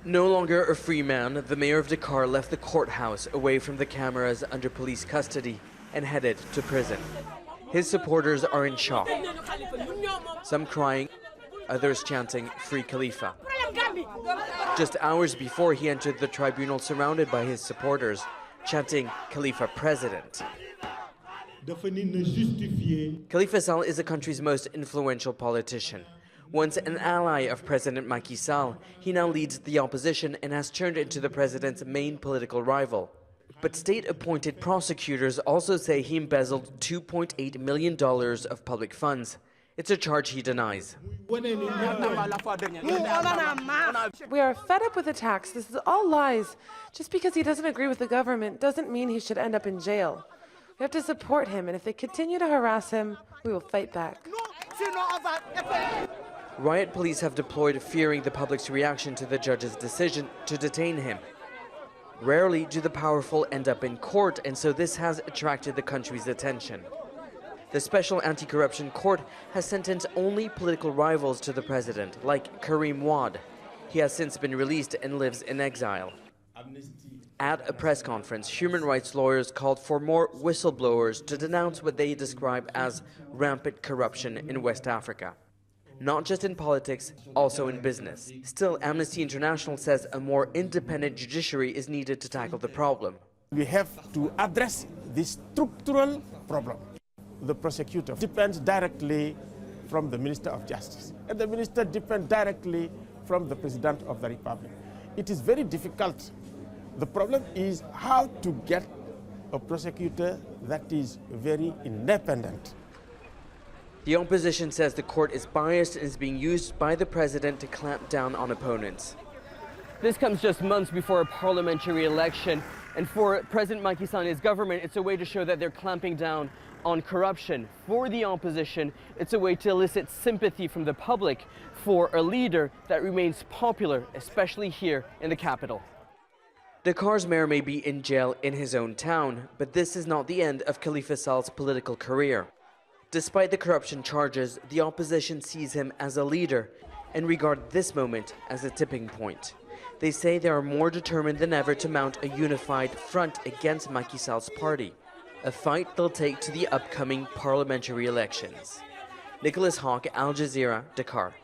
No longer a free man, the mayor of Dakar left the courthouse away from the cameras under police custody and headed to prison. His supporters are in shock, some crying, others chanting, "Free Khalifa." Just hours before he entered the tribunal surrounded by his supporters, chanting, "Khalifa president." Khalifah Sall is the country's most influential politician. Once an ally of President Macky Sall, he now leads the opposition and has turned into the president's main political rival. But state-appointed prosecutors also say he embezzled $2.8 million of public funds. It's a charge he denies. We are fed up with attacks. This is all lies. Just because he doesn't agree with the government doesn't mean he should end up in jail. We have to support him, and if they continue to harass him, we will fight back. Riot police have deployed, fearing the public's reaction to the judge's decision to detain him. Rarely do the powerful end up in court, and so this has attracted the country's attention. The Special Anti-Corruption Court has sentenced only political rivals to the president, like Karim Wad. He has since been released and lives in exile. At a press conference, human rights lawyers called for more whistleblowers to denounce what they describe as rampant corruption in West Africa. Not just in politics, also in business. Still, Amnesty International says a more independent judiciary is needed to tackle the problem. We have to address this structural problem. The prosecutor depends directly from the Minister of Justice, and the minister depends directly from the President of the Republic. It is very difficult. The problem is how to get a prosecutor that is very independent. The opposition says the court is biased and is being used by the president to clamp down on opponents. This comes just months before a parliamentary election, and for President Macky Sall and his government, it's a way to show that they're clamping down on corruption. For the opposition, it's a way to elicit sympathy from the public for a leader that remains popular, especially here in the capital. Dakar's mayor may be in jail in his own town, but this is not the end of Khalifah Sall's political career. Despite the corruption charges, the opposition sees him as a leader and regard this moment as a tipping point. They say they are more determined than ever to mount a unified front against Macky Sall's party, a fight they'll take to the upcoming parliamentary elections. Nicolas, Haque, Al Jazeera, Dakar.